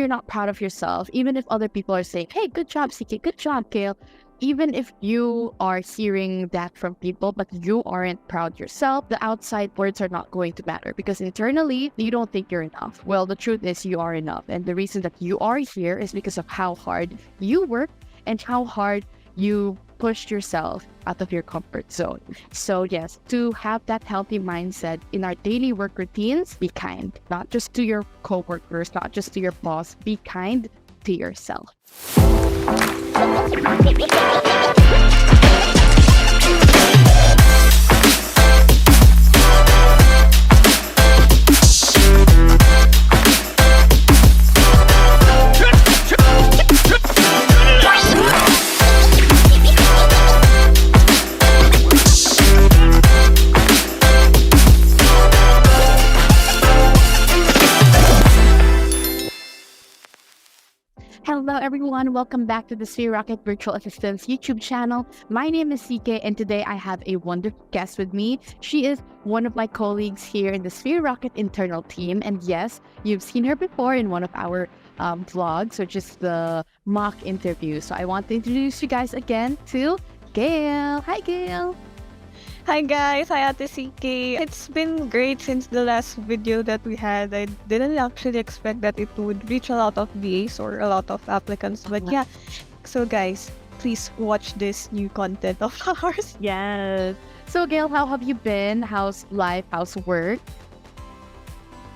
you're not proud of yourself, even if other people are saying, hey, good job, CK, good job, Gail, even if you are hearing that from people, but you aren't proud yourself, the outside words are not going to matter because internally, you don't think you're enough. Well, the truth is you are enough. And the reason that you are here is because of how hard you work and how hard you pushed yourself out of your comfort zone. So yes, to have that healthy mindset in our daily work routines, be kind, not just to your coworkers, not just to your boss, be kind to yourself. Hello everyone, welcome back to the Sphere Rocket Virtual Assistants YouTube channel. My name is CK and today I have a wonderful guest with me. She is one of my colleagues here in the Sphere Rocket internal team, and yes, you've seen her before in one of our vlogs, which is the mock interview. So I want to introduce you guys again to Gail. Hi Gail! Hi guys, hi Ate CK. It's been great since the last video that we had. I didn't actually expect that it would reach a lot of VAs or a lot of applicants, but yeah. So guys, please watch this new content of ours. Yes. So Gail, how have you been? How's life? How's work?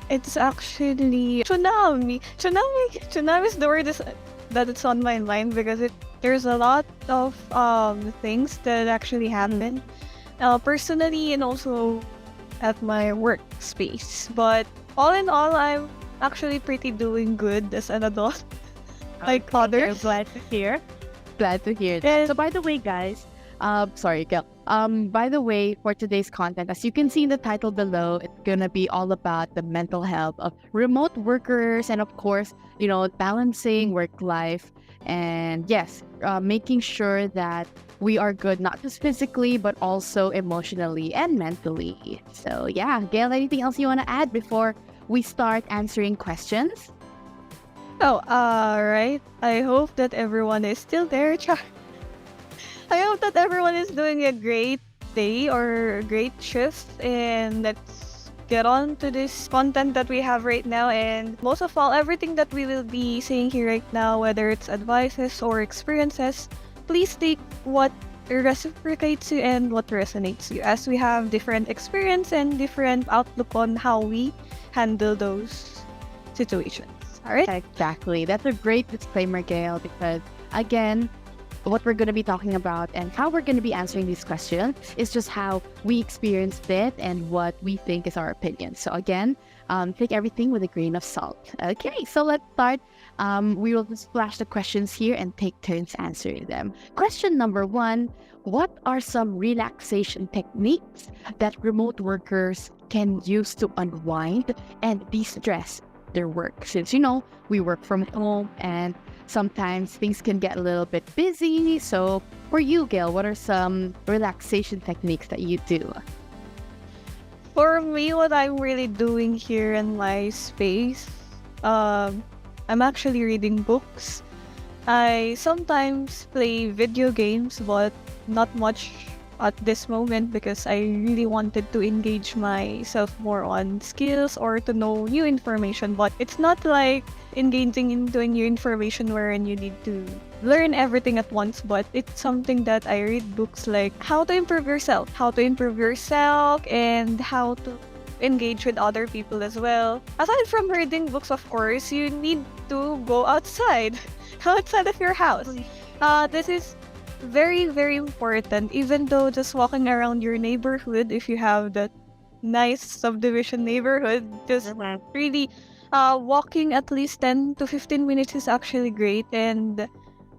It's actually tsunami. Tsunami is the word that it's on my mind because there's a lot of things that actually happen. Personally and also at my workspace. But all in all, I'm actually pretty doing good as an adult. Like others. Glad to hear. Glad to hear. And So by the way, guys, sorry, Gail. By the way, for today's content, as you can see in the title below, it's gonna be all about the mental health of remote workers and of course, balancing work life and yes, making sure that we are good not just physically but also emotionally and mentally. So yeah, Gail, anything else you want to add before we start answering questions? right. I hope that everyone is still there. I hope that everyone is doing a great day or a great shift, and let's get on to this content that we have right now. And most of all, everything that we will be saying here right now, whether it's advices or experiences, please take what reciprocates you and what resonates you, as we have different experience and different outlook on how we handle those situations. All right? Exactly. That's a great disclaimer, Gail, because again, what we're going to be talking about and how we're going to be answering these questions is just how we experienced it and what we think is our opinion. So again, take everything with a grain of salt. Okay, so let's start. We will just flash the questions here and take turns answering them. Question number 1, what are some relaxation techniques that remote workers can use to unwind and de-stress their work? Since, we work from home and sometimes things can get a little bit busy. So for you, Gail, what are some relaxation techniques that you do? For me, what I'm really doing here in my space, I'm actually reading books. I sometimes play video games, but not much at this moment because I really wanted to engage myself more on skills or to know new information. But it's not like engaging into new information wherein you need to learn everything at once, but it's something that I read books like how to improve yourself, and how to engage with other people as well. Aside from reading books, of course, you need to go outside, outside of your house. This is very, very important, even though just walking around your neighborhood, if you have that nice subdivision neighborhood, just really walking at least 10 to 15 minutes is actually great. And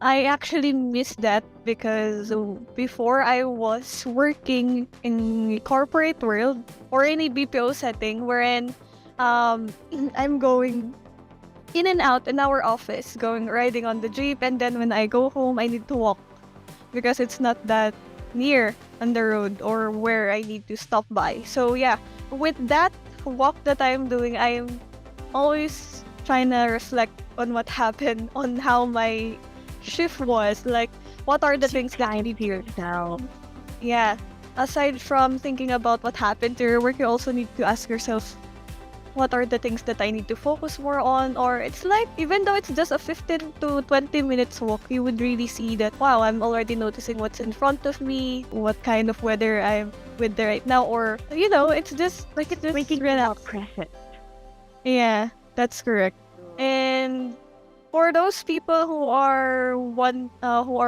I actually miss that because before I was working in corporate world or in a BPO setting wherein I'm going in and out in our office, riding on the jeep, and then when I go home I need to walk because it's not that near on the road or where I need to stop by. So yeah, with that walk that I'm doing, I'm always trying to reflect on what happened, on how my shift was. Like, what are the things that you need to yourself. yeah. Aside from thinking about what happened to your work, you also need to ask yourself, what are the things that I need to focus more on? Or it's like, even though it's just a 15 to 20 minutes walk, you would really see that, wow, I'm already noticing what's in front of me, what kind of weather I'm with right now. Or, it's just like it's just Making relax. more present. Yeah, that's correct. And for those people who are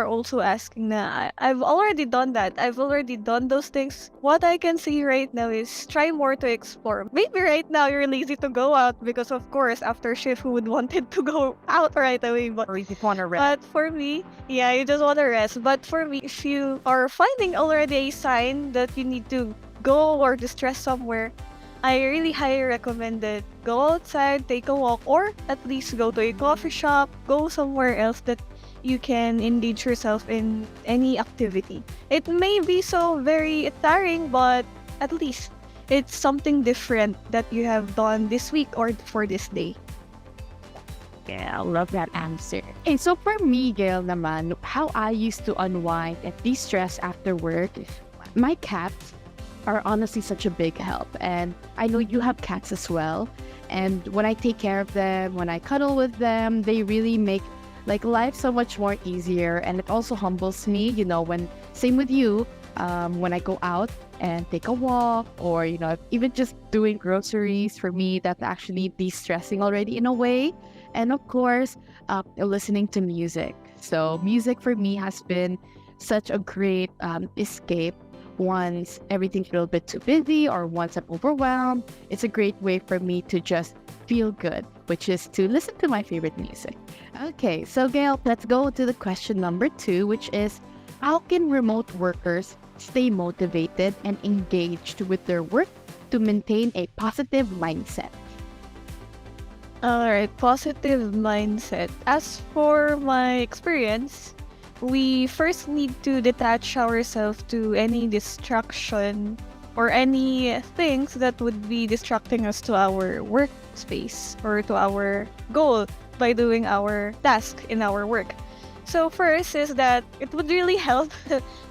also asking na I've already done that. I've already done those things. What I can say right now is try more to explore. Maybe right now you're lazy to go out because of course after shift who would wanted to go out right away. But Or you just want to rest. but for me, yeah, you just want to rest. But for me, if you are finding already a sign that you need to go or distress somewhere, I really highly recommend it. Go outside, take a walk, or at least go to a coffee shop, go somewhere else that you can engage yourself in any activity. It may be so very tiring, but at least it's something different that you have done this week or for this day. Yeah, I love that answer. Okay, so for me, Gail naman, how I used to unwind and de-stress after work, my cats are honestly such a big help. And I know you have cats as well. And when I take care of them, when I cuddle with them, they really make like life so much more easier. And it also humbles me, when same with you, when I go out and take a walk or, even just doing groceries for me, that's actually de-stressing already in a way. And of course, listening to music. So music for me has been such a great escape once everything's a little bit too busy or once I'm overwhelmed. It's a great way for me to just feel good, which is to listen to my favorite music. Okay, so Gail, let's go to the question number 2, which is how can remote workers stay motivated and engaged with their work to maintain a positive mindset? All right, positive mindset. As for my experience, we first need to detach ourselves to any distraction or any things that would be distracting us to our workspace or to our goal by doing our task in our work. So first is that it would really help,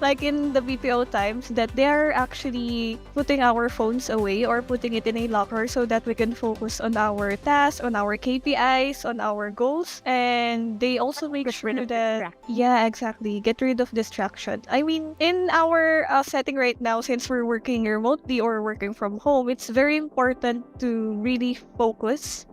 like in the BPO times, that they are actually putting our phones away or putting it in a locker so that we can focus on our tasks, on our KPIs, on our goals, and they also make Get sure rid of that distraction. yeah, exactly, get rid of distraction. I mean, in our setting right now, since we're working remotely or working from home, it's very important to really focus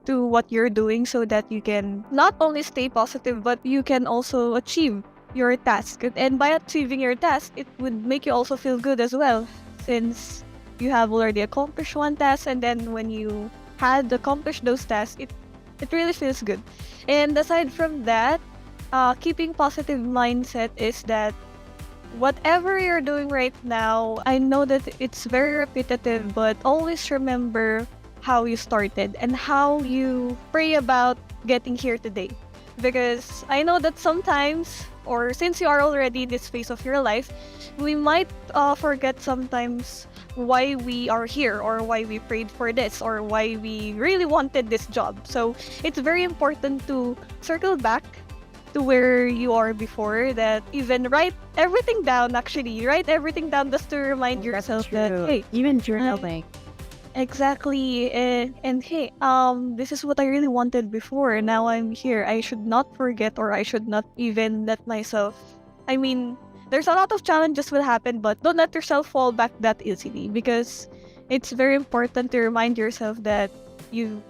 to what you're doing so that you can not only stay positive but you can also achieve your task. And by achieving your task, it would make you also feel good as well since you have already accomplished one task, and then when you had accomplished those tasks, it really feels good. And aside from that, keeping positive mindset is that whatever you're doing right now, I know that it's very repetitive, but always remember how you started and how you pray about getting here today. Because I know that sometimes, or since you are already in this phase of your life, we might forget sometimes why we are here or why we prayed for this or why we really wanted this job. So it's very important to circle back to where you are before, that even write everything down, actually write everything down just to remind yourself that hey, Even journaling. exactly, and hey, this is what I really wanted before. Now I'm here. I should not forget, or I should not even let myself. I mean, there's a lot of challenges will happen, but don't let yourself fall back that easily, because it's very important to remind yourself that you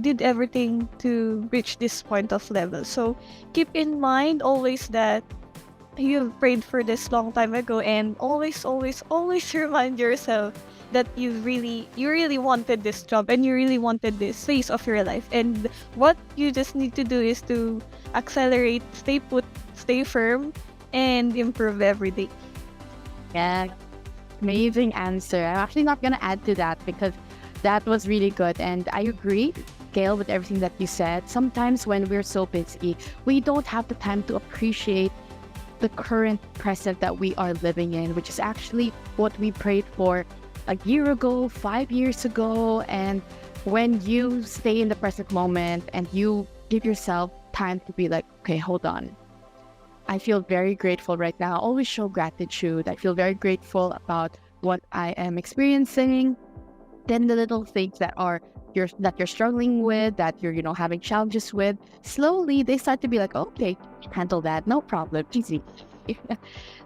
did everything to reach this point of level. So keep in mind always that you've prayed for this long time ago, and always, always, always remind yourself that you really wanted this job and you really wanted this phase of your life. And what you just need to do is to accelerate, stay put, stay firm, and improve every day. Yeah, amazing answer. I'm actually not going to add to that because that was really good. And I agree, Gail, with everything that you said. Sometimes when we're so busy, we don't have the time to appreciate the current present that we are living in, which is actually what we prayed for a year ago, 5 years ago. And when you stay in the present moment and you give yourself time to be like, okay, hold on. I feel very grateful right now. Always show gratitude. I feel very grateful about what I am experiencing. Then the little things that you're struggling with, that you're having challenges with, slowly they start to be like, okay, handle that, no problem, easy.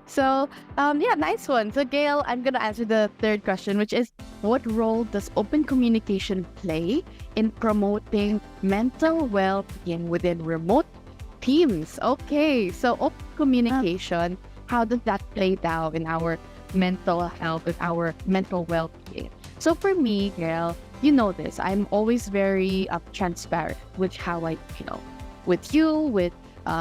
So yeah, nice one. So Gail, I'm gonna answer the third question, which is, what role does open communication play in promoting mental well-being within remote teams? Okay, so open communication, how does that play out in our mental health, in our mental well-being? So for me, Gail, you know this. I'm always very transparent with how with you, with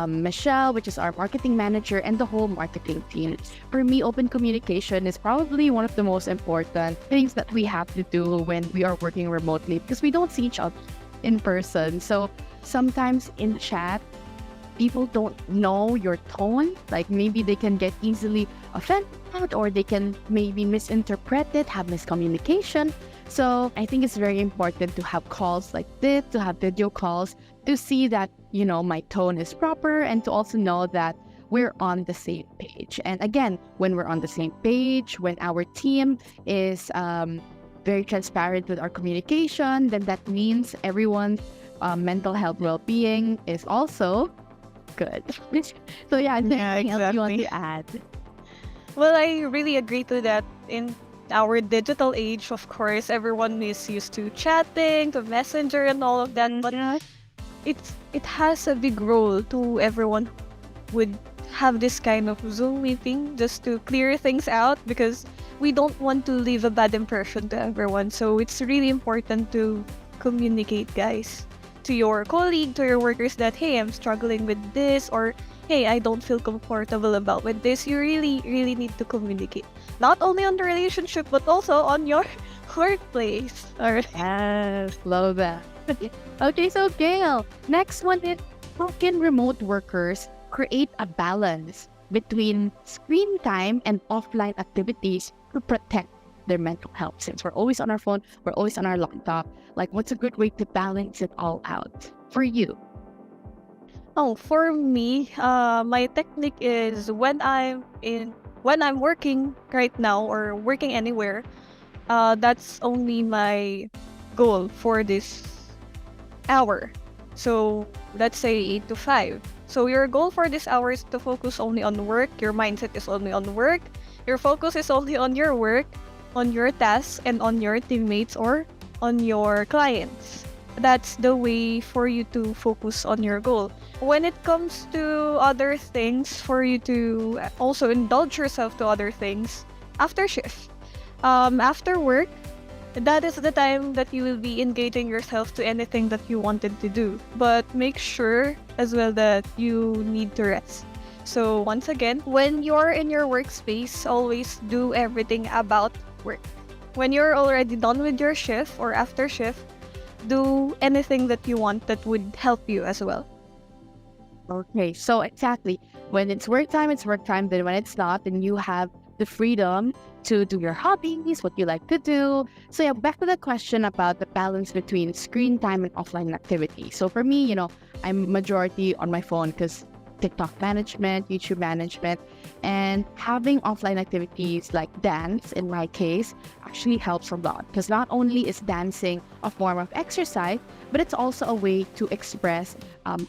Michelle, which is our marketing manager, and the whole marketing team. For me, open communication is probably one of the most important things that we have to do when we are working remotely, because we don't see each other in person. So sometimes in chat, people don't know your tone. Like maybe they can get easily offended, or they can maybe misinterpret it, have miscommunication. So I think it's very important to have calls like this, to have video calls, to see that, my tone is proper, and to also know that we're on the same page. And again, when we're on the same page, when our team is very transparent with our communication, then that means everyone's mental health well-being is also good. So yeah, is there Yeah, anything else you want exactly. to add? Well, I really agree to that. In our digital age, of course, everyone is used to chatting, to messenger and all of that, but Mhm. it has a big role to everyone would have this kind of Zoom meeting just to clear things out, because we don't want to leave a bad impression to everyone. So it's really important to communicate, guys, to your colleague, to your workers, that, hey, I'm struggling with this, or hey, I don't feel comfortable about with this. You really, really need to communicate. Not only on the relationship, but also on your workplace. All right. Yes, love that. Okay, so Gail, next one is, how can remote workers create a balance between screen time and offline activities to protect their mental health? Since we're always on our phone, we're always on our laptop, like what's a good way to balance it all out for you? Oh, for me, my technique is when I'm working right now or working anywhere, that's only my goal for this hour. So let's say 8 to 5. So your goal for this hour is to focus only on work. Your mindset is only on work. Your focus is only on your work, on your tasks, and on your teammates or on your clients. That's the way for you to focus on your goal. When it comes to other things, for you to also indulge yourself to other things after shift, after work, that is the time that you will be engaging yourself to anything that you wanted to do. But make sure as well that you need to rest. So once again, when you're in your workspace, always do everything about work. When you're already done with your shift or after shift, do anything that you want that would help you as well. Okay, so exactly. When it's work time, it's work time. Then when it's not, then you have the freedom to do your hobbies, what you like to do. So yeah, back to the question about the balance between screen time and offline activity. So for me, I'm majority on my phone because TikTok management, YouTube management, and having offline activities like dance, in my case, actually helps a lot, because not only is dancing a form of exercise, but it's also a way to express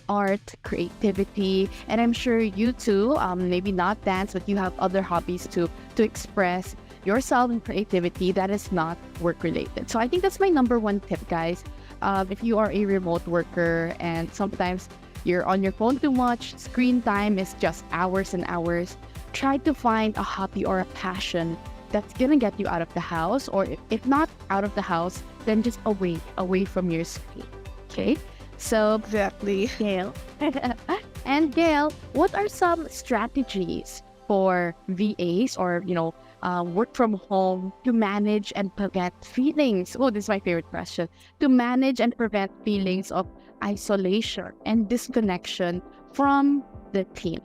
art, creativity, and I'm sure you too, maybe not dance, but you have other hobbies to express yourself and creativity that is not work related. So I think that's my number one tip, guys. If you are a remote worker and sometimes you're on your phone too much, screen time is just hours and hours, try to find a hobby or a passion that's gonna get you out of the house, or if not out of the house, then just away from your screen. Okay? So Exactly. Gail. And Gail, what are some strategies for VAs, or work from home, to manage and prevent feelings? Oh, this is my favorite question. To manage and prevent feelings of isolation and disconnection from the team.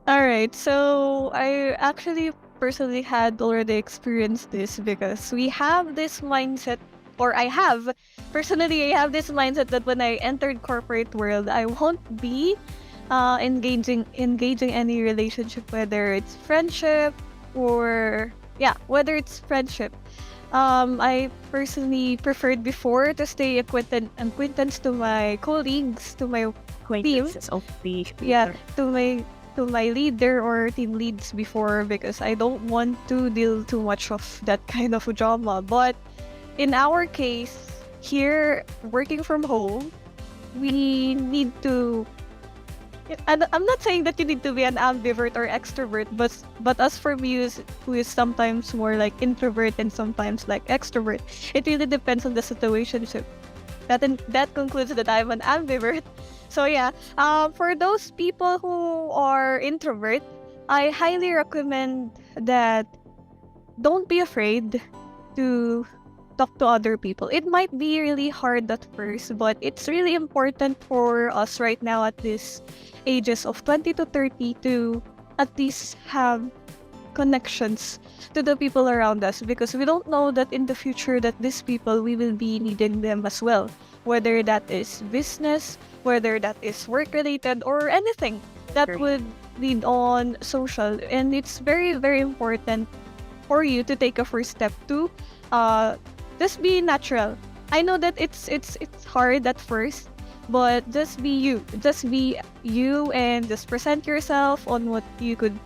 All right. So I actually personally had already experienced this, because we have this mindset or I have personally, I have this mindset that when I entered corporate world, I won't be engaging any relationship, whether it's friendship or yeah, whether it's friendship. I personally preferred before to stay acquaintance to my colleagues, to my team, Acquaintances only. yeah, to my leader or team leads before, because I don't want to deal too much of that kind of drama. But in our case, here working from home, we need to. And I'm not saying that you need to be an ambivert or extrovert, but as for me, who is sometimes more like introvert and sometimes like extrovert, it really depends on the situationship. That concludes that I'm an ambivert. So yeah, for those people who are introvert, I highly recommend that don't be afraid to talk to other people. It might be really hard at first, but it's really important for us right now at this ages of 20 to 30 to at least have connections to the people around us, because we don't know that in the future that these people we will be needing them as well, whether that is business, whether that is work related or anything that Agree. would lead on social. And it's very very important for you to take a first step to uh just be natural. I know that it's hard at first, but just be you. Just be you and just present yourself on what you could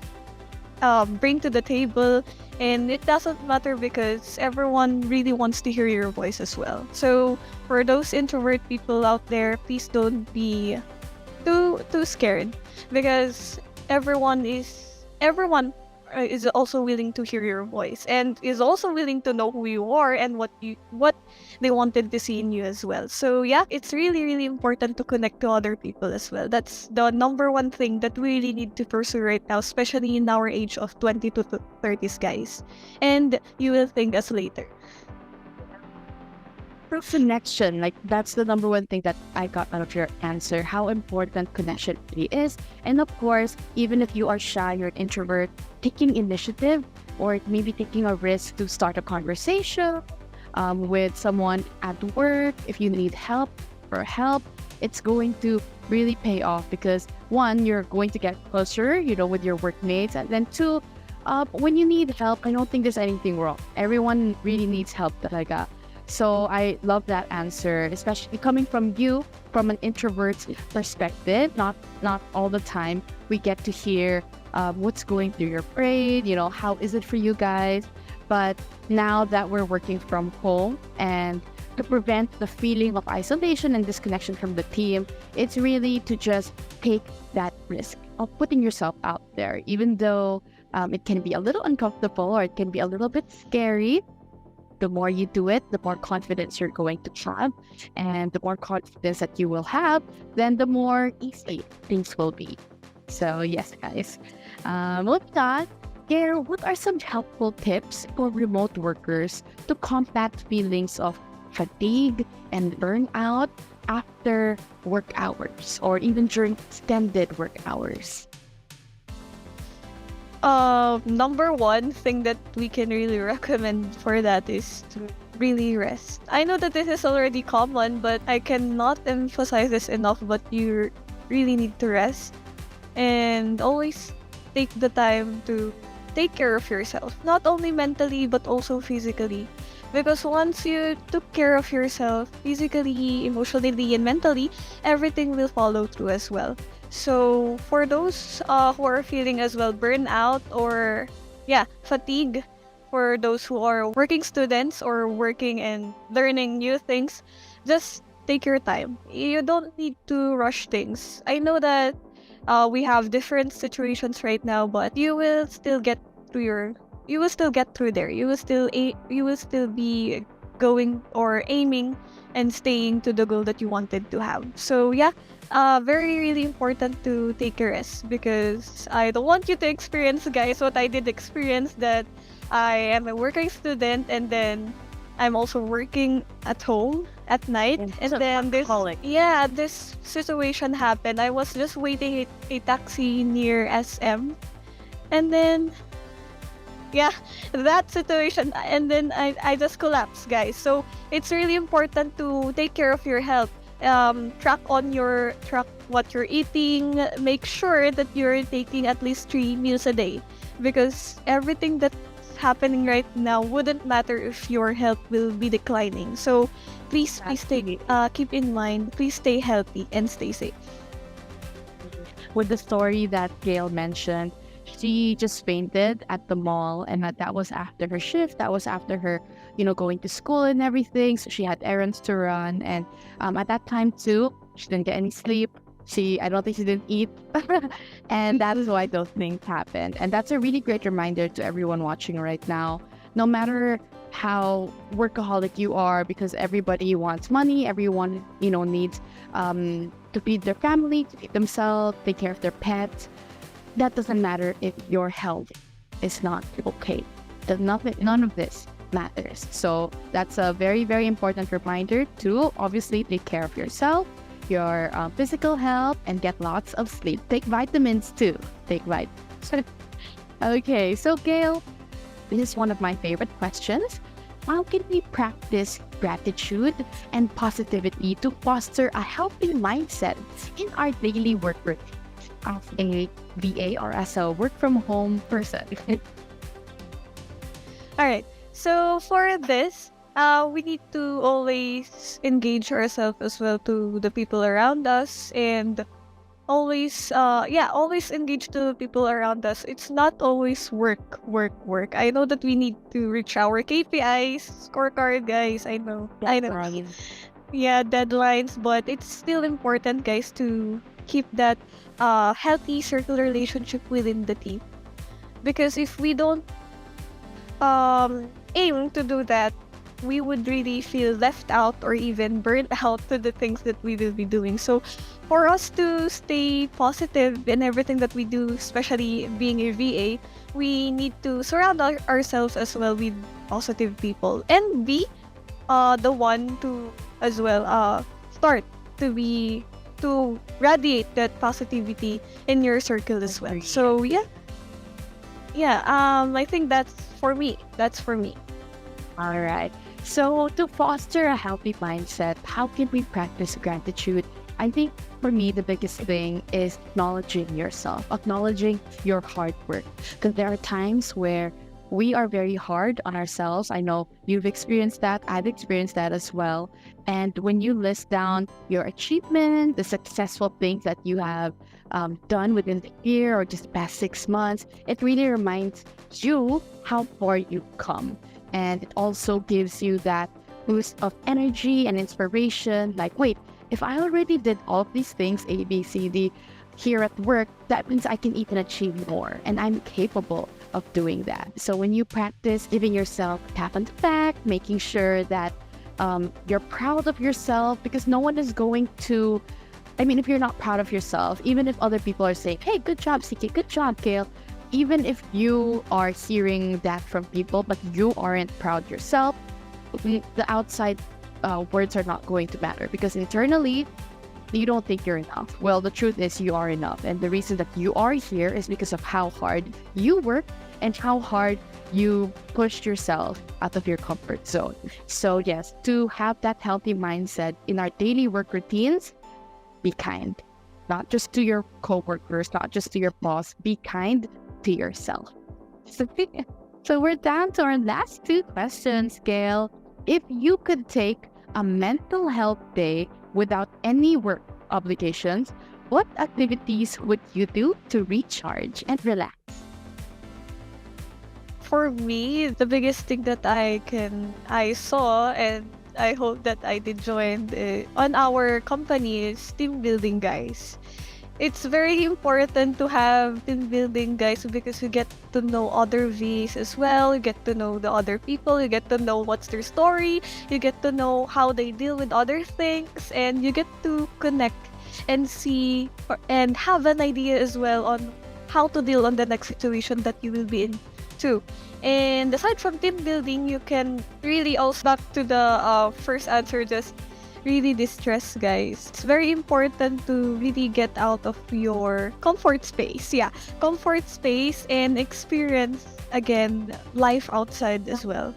bring to the table. And it doesn't matter because everyone really wants to hear your voice as well. So for those introvert people out there, please don't be too scared, because everyone is also willing to hear your voice and is also willing to know who you are and what they wanted to see in you as well. So yeah, it's really really important to connect to other people as well. That's the number one thing that we really need to pursue right now, especially in our age of 20 to 30s, guys. And you will thank us later. For connection, like that's the number one thing that I got out of your answer, how important connection really is. And of course, even if you are shy, you're an introvert, taking initiative or maybe taking a risk to start a conversation with someone at work, if you need help, it's going to really pay off because one, you're going to get closer, with your workmates, and then two, when you need help, I don't think there's anything wrong. Everyone really needs help talaga. So I love that answer, especially coming from you, from an introvert's perspective. Not all the time we get to hear what's going through your brain. How is it for you guys? But now that we're working from home and to prevent the feeling of isolation and disconnection from the team, it's really to just take that risk of putting yourself out there, even though it can be a little uncomfortable or it can be a little bit scary. The more you do it, the more confidence you're going to have. And the more confidence that you will have, then the more easy things will be. So yes, guys. With that, Gare, what are some helpful tips for remote workers to combat feelings of fatigue and burnout after work hours or even during extended work hours? Number one thing that we can really recommend for that is to really rest. I know that this is already common, but I cannot emphasize this enough. But you really need to rest and always take the time to take care of yourself, not only mentally but also physically. Because once you took care of yourself physically, emotionally, and mentally, everything will follow through as well. So for those who are feeling as well burnout or fatigue, for those who are working students or working and learning new things, just take your time. You don't need to rush things. I know that we have different situations right now, but you will still get through there. You will still be going or aiming and staying to the goal that you wanted to have. So yeah, very really important to take a rest, because I don't want you to experience, guys, what I did experience, that I am a working student and then I'm also working at home at night. And then this situation happened. I was just waiting a taxi near SM, and then Yeah, that situation, and then I just collapsed, guys. So it's really important to take care of your health. Track what you're eating. Make sure that you're taking at least 3 meals a day, because everything that's happening right now wouldn't matter if your health will be declining. So please take Absolutely. keep in mind. Please stay healthy and stay safe. With the story that Gail mentioned, she just fainted at the mall, and that was after her shift. That was after her, going to school and everything. So she had errands to run, and at that time too, she didn't get any sleep. I don't think she didn't eat, and that is why those things happened. And that's a really great reminder to everyone watching right now. No matter how workaholic you are, because everybody wants money, everyone needs to feed their family, to feed themselves, take care of their pets. That doesn't matter if your health is not okay. None of this matters. So that's a very, very important reminder to obviously take care of yourself, your physical health, and get lots of sleep. Take vitamins too. Take vitamins. Okay, so Gail, this is one of my favorite questions. How can we practice gratitude and positivity to foster a healthy mindset in our daily work routine as a VA or as a work from home person? All right. So for this, we need to always engage ourselves as well to the people around us, and always engage the people around us. It's not always work, work, work. I know that we need to reach our KPIs, scorecard, guys. I know. Right. Yeah, deadlines, but it's still important, guys, to keep that healthy circle relationship within the team. Because if we don't aim to do that, we would really feel left out or even burnt out to the things that we will be doing. So, for us to stay positive in everything that we do, especially being a VA, we need to surround ourselves as well with positive people, and be the one to as well start to radiate that positivity in your circle as well. Agree. So yeah, I think that's for me. All right. So, to foster a healthy mindset, how can we practice gratitude? I think for me, the biggest thing is acknowledging yourself, acknowledging your hard work. Because there are times where we are very hard on ourselves. I know you've experienced that. I've experienced that as well. And when you list down your achievement, the successful things that you have done within the year or just the past 6 months, it really reminds you how far you've come. And it also gives you that boost of energy and inspiration. Like, wait, if I already did all of these things, A, B, C, D, here at work, that means I can even achieve more. And I'm capable of doing that. So when you practice giving yourself a pat on the back, making sure that you're proud of yourself, because no one is going to, I mean, if you're not proud of yourself, even if other people are saying, hey, good job, CK, good job, Gail, even if you are hearing that from people, but you aren't proud yourself, the outside words are not going to matter, because internally, you don't think you're enough. Well, the truth is you are enough. And the reason that you are here is because of how hard you work and how hard you pushed yourself out of your comfort zone. So yes, to have that healthy mindset in our daily work routines, be kind. Not just to your coworkers, not just to your boss, be kind to yourself. So, so we're down to our last two questions, Gail. If you could take a mental health day without any work obligations, what activities would you do to recharge and relax? For me, the biggest thing that I saw, and I hope that I did join on our company, is team building, guys. It's very important to have team building, guys, because you get to know other Vs as well. You get to know the other people. You get to know what's their story. You get to know how they deal with other things, and you get to connect and see and have an idea as well on how to deal on the next situation that you will be in too. And aside from team building, you can really also, back to the first answer, just really distress, guys. It's very important to really get out of your comfort space. Yeah, comfort space and experience again life outside as well.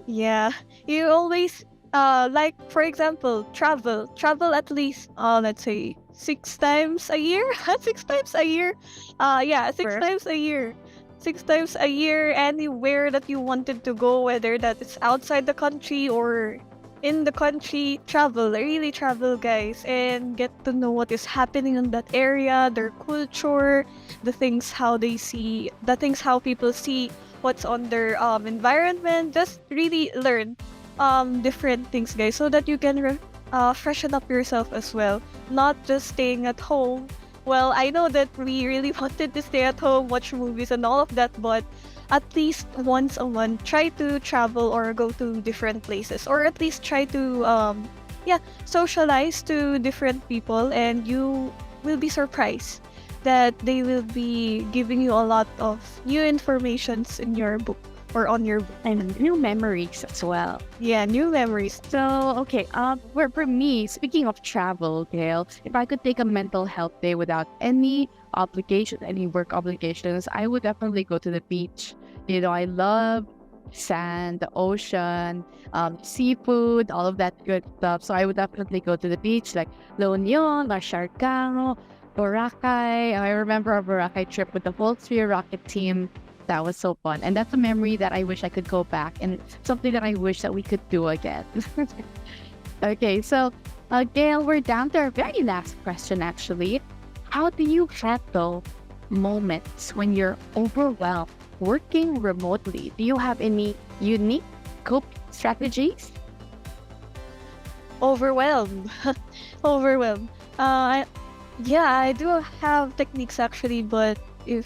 Yeah, you always like for example, travel at least let's say 6 times a year. 6 times a year. Yeah, six Sure. times a year. 6 times a year anywhere that you wanted to go, whether that is outside the country or in the country, travel, really travel, guys, and get to know what is happening in that area, their culture, the things how they see, the things how people see what's on their environment. Just really learn different things, guys, so that you can freshen up yourself as well, not just staying at home. Well, I know that we really wanted to stay at home, watch movies and all of that, but at least once a month try to travel or go to different places, or at least try to yeah, socialize to different people, and you will be surprised that they will be giving you a lot of new informations in your book or on your book. And new memories as well. Yeah, new memories. So, okay, for me, speaking of travel, Gail, if I could take a mental health day without any obligation, any work obligations, I would definitely go to the beach. You know, I love sand, the ocean, seafood, all of that good stuff. So I would definitely go to the beach, like La Union, La Siargao, Boracay. I remember a Boracay trip with the whole Sphere Rocket team. That was so fun. And that's a memory that I wish I could go back, and something that I wish that we could do again. Okay, so Gail, we're down to our very last question actually. How do you handle moments when you're overwhelmed working remotely? Do you have any unique coping strategies? Overwhelmed. Overwhelmed. Yeah, I do have techniques actually, but if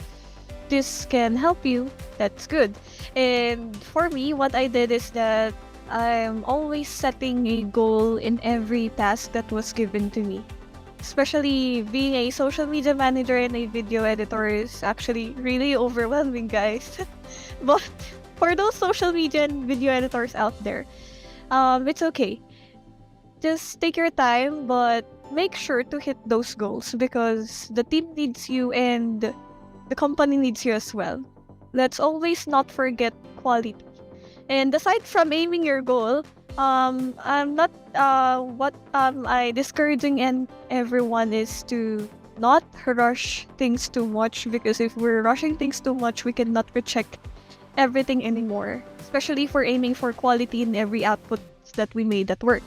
this can help you, that's good. And for me, what I did is that I'm always setting a goal in every task that was given to me. Especially being a social media manager and a video editor is actually really overwhelming, guys. But for those social media and video editors out there, it's okay. Just take your time, but make sure to hit those goals because the team needs you and the company needs you as well. Let's always not forget quality. And aside from aiming your goal, I'm not what I discouraging and everyone is to not rush things too much, because if we're rushing things too much, we cannot recheck everything anymore. Especially for aiming for quality in every output that we made at work.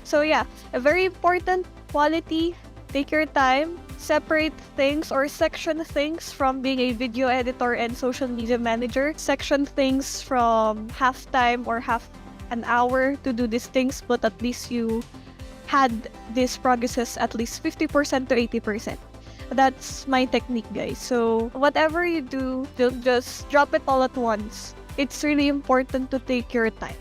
So yeah, a very important quality. Take your time, separate things or section things from being a video editor and social media manager. Section things from half time or half an hour to do these things, but at least you had these progresses at least 50% to 80%. That's my technique, guys. So whatever you do, don't just drop it all at once. It's really important to take your time.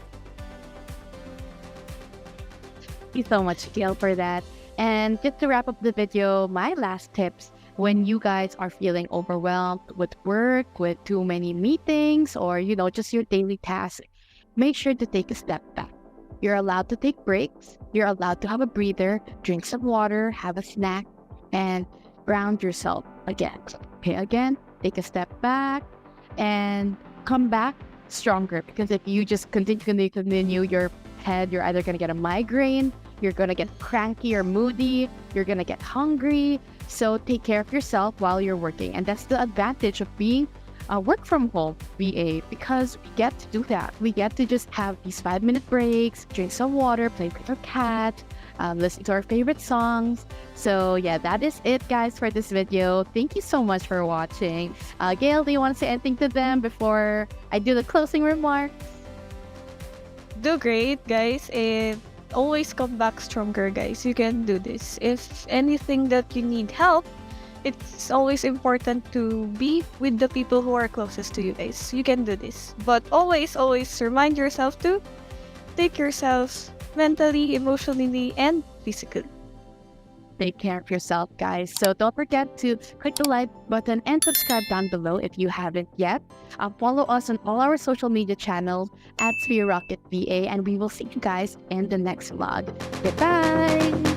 Thank you so much, Gail, for that. And just to wrap up the video, my last tips when you guys are feeling overwhelmed with work, with too many meetings, or, you know, just your daily tasks, make sure to take a step back. You're allowed to take breaks. You're allowed to have a breather, drink some water, have a snack, and ground yourself again. Okay, again, take a step back and come back stronger. Because if you just continue your head, you're either going to get a migraine, you're going to get cranky or moody, you're going to get hungry. So take care of yourself while you're working. And that's the advantage of being a work from home VA, because we get to do that. We get to just have these 5-minute breaks, drink some water, play with our cat, listen to our favorite songs. So yeah, that is it, guys, for this video. Thank you so much for watching. Gail, do you want to say anything to them before I do the closing remarks? Do great, guys, and always come back stronger, guys. You can do this. If anything that you need help, it's always important to be with the people who are closest to you, guys. You can do this. But always, always remind yourself to take yourselves mentally, emotionally, and physically. Take care of yourself, guys. So don't forget to click the like button and subscribe down below if you haven't yet. Follow us on all our social media channels at Sphere Rocket VA, and we will see you guys in the next vlog. Goodbye!